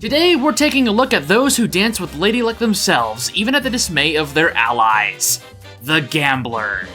Today, we're taking a look at those who dance with Lady Luck themselves, even at the dismay of their allies. The Gambler.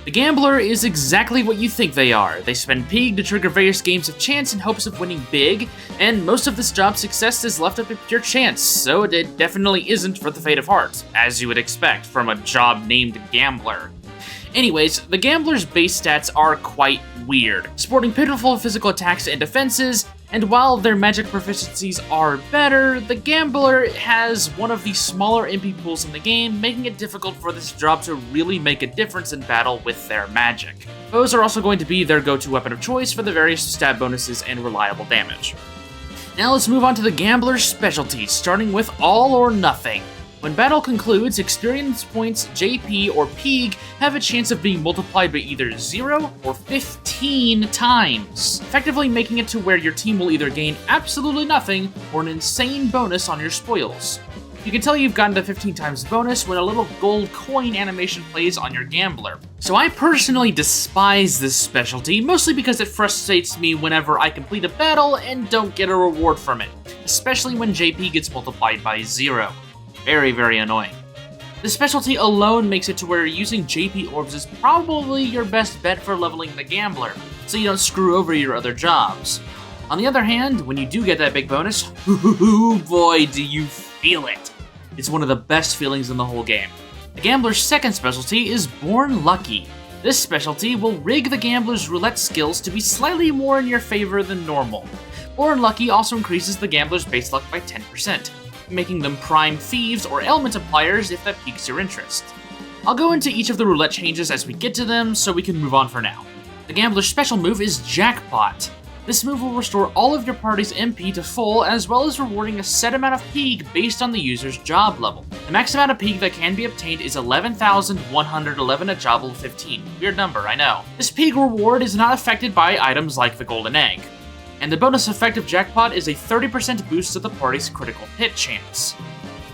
The Gambler is exactly what you think they are. They spend Pig to trigger various games of chance in hopes of winning big, and most of this job's success is left up to pure chance, so it definitely isn't for the faint of heart, as you would expect from a job named Gambler. Anyways, the Gambler's base stats are quite weird, sporting pitiful physical attacks and defenses, and while their magic proficiencies are better, the Gambler has one of the smaller MP pools in the game, making it difficult for this job to really make a difference in battle with their magic. Bows are also going to be their go-to weapon of choice for the various stab bonuses and reliable damage. Now let's move on to the Gambler's specialties, starting with All or Nothing. When battle concludes, experience points, JP, or Pig have a chance of being multiplied by either 0 or 15 times, effectively making it to where your team will either gain absolutely nothing or an insane bonus on your spoils. You can tell you've gotten the 15 times bonus when a little gold coin animation plays on your Gambler. So I personally despise this specialty, mostly because it frustrates me whenever I complete a battle and don't get a reward from it, especially when JP gets multiplied by 0. Very, very annoying. The specialty alone makes it to where using JP orbs is probably your best bet for leveling the Gambler, so you don't screw over your other jobs. On the other hand, when you do get that big bonus, boy do you feel it. It's one of the best feelings in the whole game. The Gambler's second specialty is Born Lucky. This specialty will rig the Gambler's roulette skills to be slightly more in your favor than normal. Born Lucky also increases the Gambler's base luck by 10%. Making them prime thieves or element appliers if that piques your interest. I'll go into each of the roulette changes as we get to them, so we can move on for now. The Gambler's special move is Jackpot. This move will restore all of your party's MP to full, as well as rewarding a set amount of Pig based on the user's job level. The max amount of Pig that can be obtained is 11,111 at job level 15. Weird number, I know. This Pig reward is not affected by items like the Golden Egg. And the bonus effect of Jackpot is a 30% boost to the party's critical hit chance.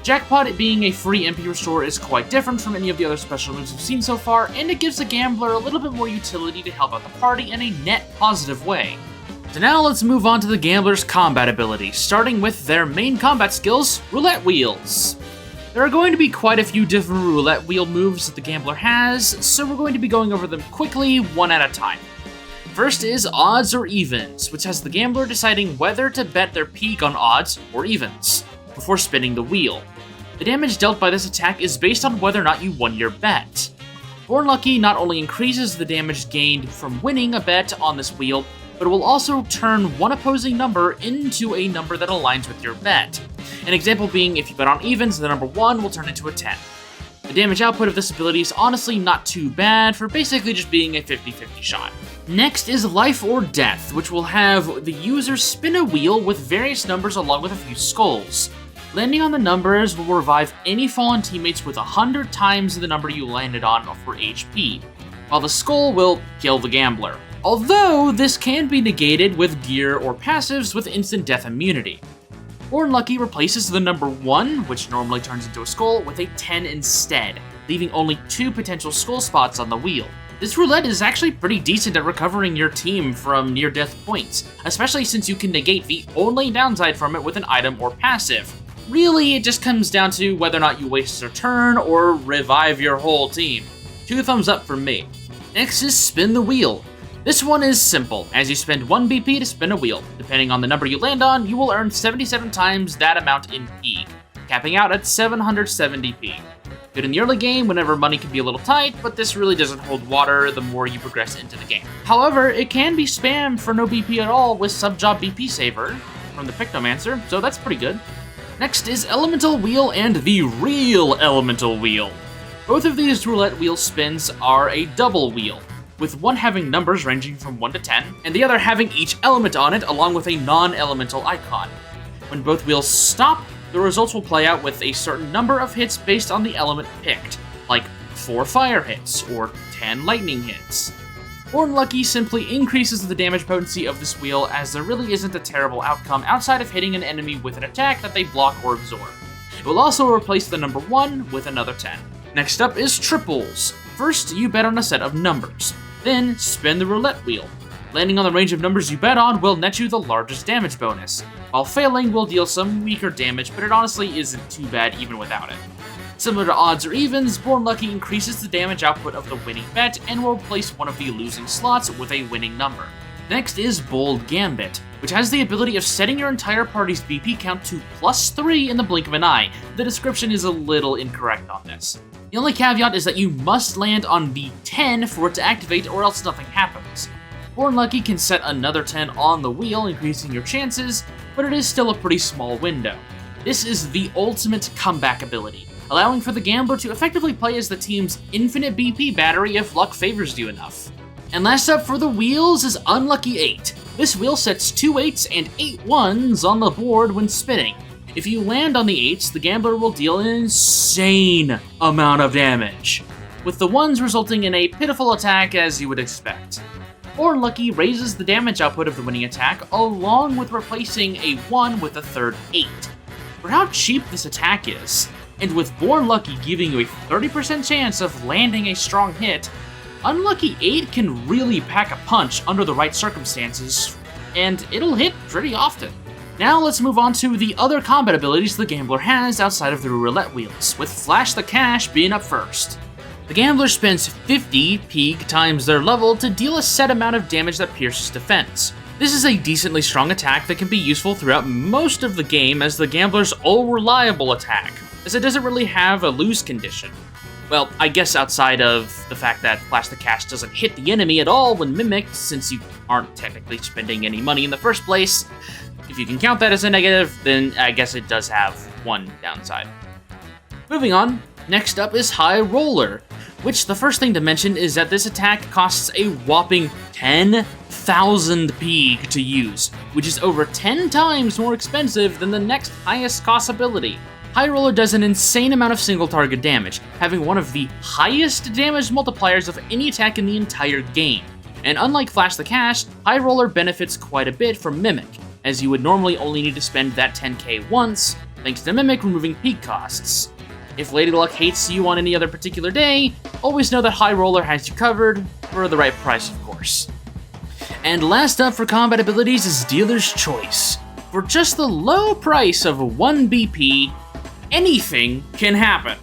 Jackpot being a free MP restore is quite different from any of the other special moves we've seen so far, and it gives the Gambler a little bit more utility to help out the party in a net positive way. So now let's move on to the Gambler's combat ability, starting with their main combat skills, Roulette Wheels. There are going to be quite a few different roulette wheel moves that the Gambler has, so we're going to be going over them quickly, one at a time. First is Odds or Evens, which has the Gambler deciding whether to bet their Pig on odds or evens, before spinning the wheel. The damage dealt by this attack is based on whether or not you won your bet. Born Lucky not only increases the damage gained from winning a bet on this wheel, but it will also turn one opposing number into a number that aligns with your bet. An example being, if you bet on evens, the number 1 will turn into a 10. The damage output of this ability is honestly not too bad for basically just being a 50-50 shot. Next is Life or Death, which will have the user spin a wheel with various numbers along with a few skulls. Landing on the numbers will revive any fallen teammates with 100 times the number you landed on for HP, while the skull will kill the Gambler. Although this can be negated with gear or passives with instant death immunity. Born Lucky replaces the number 1, which normally turns into a skull, with a 10 instead, leaving only 2 potential skull spots on the wheel. This roulette is actually pretty decent at recovering your team from near-death points, especially since you can negate the only downside from it with an item or passive. Really, it just comes down to whether or not you waste a turn or revive your whole team. 2 thumbs up from me. Next is Spin the Wheel. This one is simple, as you spend 1 BP to spin a wheel. Depending on the number you land on, you will earn 77 times that amount in Pig, capping out at 770 Pig. Good in the early game whenever money can be a little tight, but this really doesn't hold water the more you progress into the game. However, it can be spammed for no BP at all with Subjob BP Saver from the Pictomancer, so that's pretty good. Next is Elemental Wheel and the Real Elemental Wheel. Both of these roulette wheel spins are a double wheel, with one having numbers ranging from 1 to 10, and the other having each element on it along with a non-elemental icon. When both wheels stop, the results will play out with a certain number of hits based on the element picked, like 4 fire hits or 10 lightning hits. Born Lucky simply increases the damage potency of this wheel, as there really isn't a terrible outcome outside of hitting an enemy with an attack that they block or absorb. It will also replace the number 1 with another 10. Next up is Triples. First, you bet on a set of numbers. Then, spin the roulette wheel. Landing on the range of numbers you bet on will net you the largest damage bonus, while failing will deal some weaker damage, but it honestly isn't too bad even without it. Similar to odds or evens, Born Lucky increases the damage output of the winning bet and will replace one of the losing slots with a winning number. Next is Bold Gambit, which has the ability of setting your entire party's BP count to +3 in the blink of an eye. The description is a little incorrect on this. The only caveat is that you must land on the 10 for it to activate, or else nothing happens. Born Lucky can set another 10 on the wheel, increasing your chances, but it is still a pretty small window. This is the ultimate comeback ability, allowing for the gambler to effectively play as the team's infinite BP battery if luck favors you enough. And last up for the wheels is Unlucky 8. This wheel sets 2 8s and 8 1s on the board when spinning. If you land on the 8s, the gambler will deal an insane amount of damage, with the 1s resulting in a pitiful attack as you would expect. Born Lucky raises the damage output of the winning attack, along with replacing a 1 with a third 8. For how cheap this attack is, and with Born Lucky giving you a 30% chance of landing a strong hit, Unlucky 8 can really pack a punch under the right circumstances, and it'll hit pretty often. Now let's move on to the other combat abilities the gambler has outside of the roulette wheels, with Flash the Cash being up first. The gambler spends 50 Pig times their level to deal a set amount of damage that pierces defense. This is a decently strong attack that can be useful throughout most of the game as the gambler's all-reliable attack, as it doesn't really have a lose condition. Well, I guess outside of the fact that Flash the Cash doesn't hit the enemy at all when mimicked, since you aren't technically spending any money in the first place. If you can count that as a negative, then I guess it does have one downside. Moving on, next up is High Roller, which the first thing to mention is that this attack costs a whopping 10,000 Pig to use, which is over 10 times more expensive than the next highest cost ability. High Roller does an insane amount of single target damage, having one of the highest damage multipliers of any attack in the entire game. And unlike Flash the Cash, High Roller benefits quite a bit from Mimic, as you would normally only need to spend that 10k once, thanks to Mimic removing peak costs. If Lady Luck hates you on any other particular day, always know that High Roller has you covered, for the right price of course. And last up for combat abilities is Dealer's Choice. For just the low price of 1 BP, anything can happen.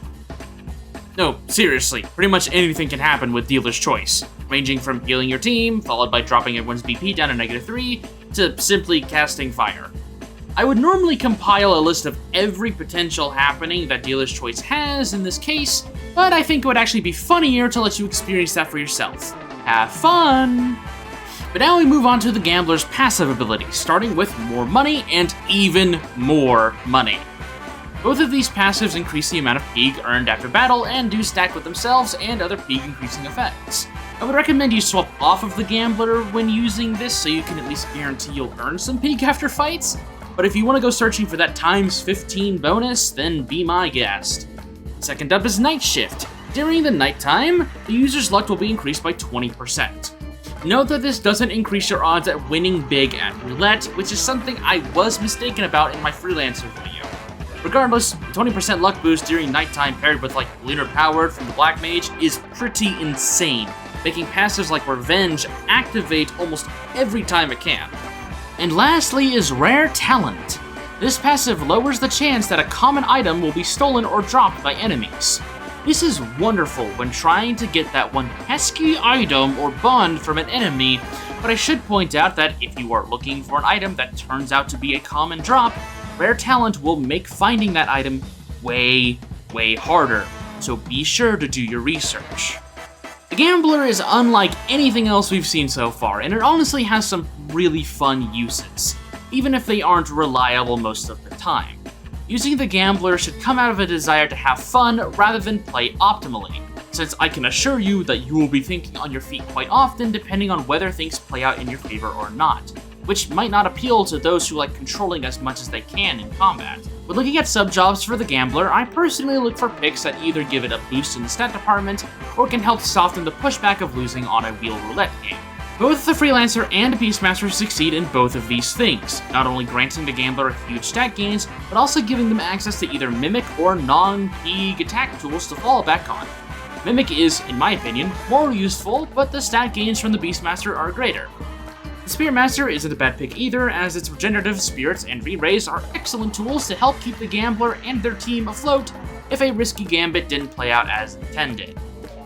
No, seriously, pretty much anything can happen with Dealer's Choice, ranging from healing your team, followed by dropping everyone's BP down to -3, to simply casting fire. I would normally compile a list of every potential happening that Dealer's Choice has in this case, but I think it would actually be funnier to let you experience that for yourself. Have fun! But now we move on to the gambler's passive abilities, starting with more money and even more money. Both of these passives increase the amount of Pig earned after battle and do stack with themselves and other Pig increasing effects. I would recommend you swap off of the gambler when using this so you can at least guarantee you'll earn some Pig after fights, but if you want to go searching for that times 15 bonus, then be my guest. Second up is Night Shift. During the nighttime, the user's luck will be increased by 20%. Note that this doesn't increase your odds at winning big at roulette, which is something I was mistaken about in my Freelancer video. Regardless, the 20% luck boost during nighttime paired with like Lunar Powered from the Black Mage is pretty insane, making passives like Revenge activate almost every time it can. And lastly is Rare Talent. This passive lowers the chance that a common item will be stolen or dropped by enemies. This is wonderful when trying to get that one pesky item or bond from an enemy, but I should point out that if you are looking for an item that turns out to be a common drop, Rare Talent will make finding that item way harder, so be sure to do your research. The Gambler is unlike anything else we've seen so far, and it honestly has some really fun uses, even if they aren't reliable most of the time. Using the Gambler should come out of a desire to have fun rather than play optimally, since I can assure you that you will be thinking on your feet quite often depending on whether things play out in your favor or not, which might not appeal to those who like controlling as much as they can in combat. When looking at sub-jobs for the Gambler, I personally look for picks that either give it a boost in the stat department, or can help soften the pushback of losing on a wheel roulette game. Both the Freelancer and Beastmaster succeed in both of these things, not only granting the Gambler huge stat gains, but also giving them access to either Mimic or non-Pig attack tools to fall back on. Mimic is, in my opinion, more useful, but the stat gains from the Beastmaster are greater. The Spearmaster isn't a bad pick either, as its regenerative spirits and re-raise are excellent tools to help keep the Gambler and their team afloat if a risky gambit didn't play out as intended.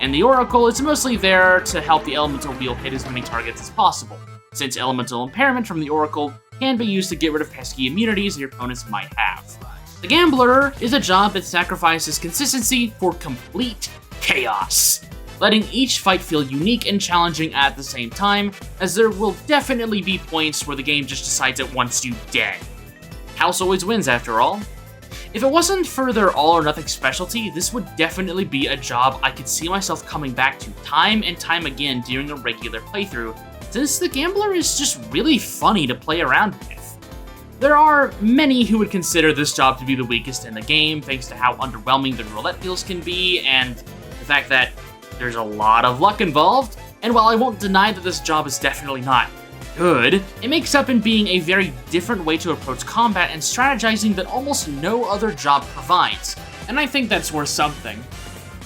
And the Oracle is mostly there to help the Elemental Wheel hit as many targets as possible, since Elemental Impairment from the Oracle can be used to get rid of pesky immunities your opponents might have. The Gambler is a job that sacrifices consistency for complete chaos, letting each fight feel unique and challenging at the same time, as there will definitely be points where the game just decides it wants you dead. House always wins, after all. If it wasn't for their all-or-nothing specialty, this would definitely be a job I could see myself coming back to time and time again during a regular playthrough, since the Gambler is just really funny to play around with. There are many who would consider this job to be the weakest in the game, thanks to how underwhelming the roulette wheels can be, and the fact that there's a lot of luck involved, and while I won't deny that this job is definitely not good, it makes up in being a very different way to approach combat and strategizing that almost no other job provides, and I think that's worth something.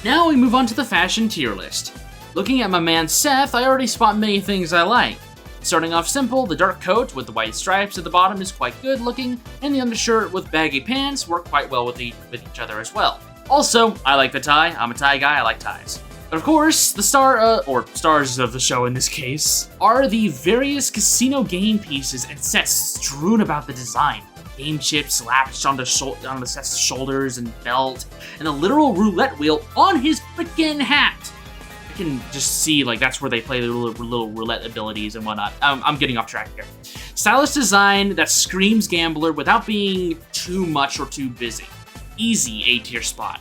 Now we move on to the fashion tier list. Looking at my man Seth, I already spot many things I like. Starting off simple, the dark coat with the white stripes at the bottom is quite good looking, and the undershirt with baggy pants work quite well with each other as well. Also, I like the tie. I'm a tie guy, I like ties. But of course, the stars of the show in this case, are the various casino game pieces and sets strewn about the design. Game chips latched onto Seth's shoulders and belt, and the literal roulette wheel on his freaking hat. I can just see, like, that's where they play the little roulette abilities and whatnot. I'm getting off track here. Stylish design that screams Gambler without being too much or too busy. Easy A-tier spot.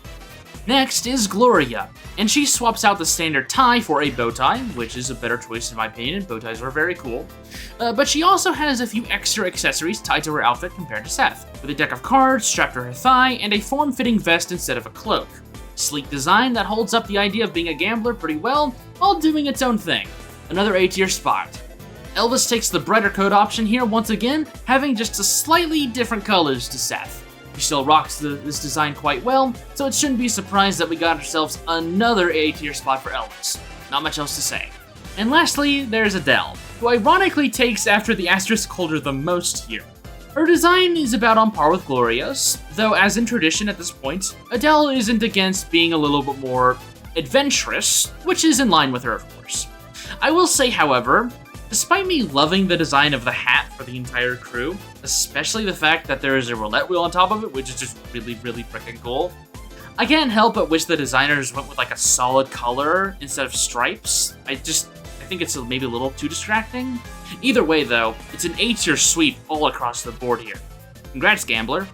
Next is Gloria, and she swaps out the standard tie for a bow tie, which is a better choice in my opinion. Bow ties are very cool. But she also has a few extra accessories tied to her outfit compared to Seth, with a deck of cards strapped to her thigh and a form-fitting vest instead of a cloak. Sleek design that holds up the idea of being a gambler pretty well, while doing its own thing. Another A-tier spot. Elvis takes the brighter coat option here once again, having just a slightly different colors to Seth. He still rocks this design quite well, so it shouldn't be surprised that we got ourselves another A-tier spot for Elvis. Not much else to say. And lastly, there's Adele, who ironically takes after the asterisk holder the most here. Her design is about on par with Gloria's, though as in tradition at this point, Adele isn't against being a little bit more adventurous, which is in line with her, of course. I will say, however, despite me loving the design of the hat for the entire crew, especially the fact that there is a roulette wheel on top of it, which is just really, really freaking cool, I can't help but wish the designers went with like a solid color instead of stripes. I think it's maybe a little too distracting. Either way though, it's an A-tier sweep all across the board here. Congrats, Gambler.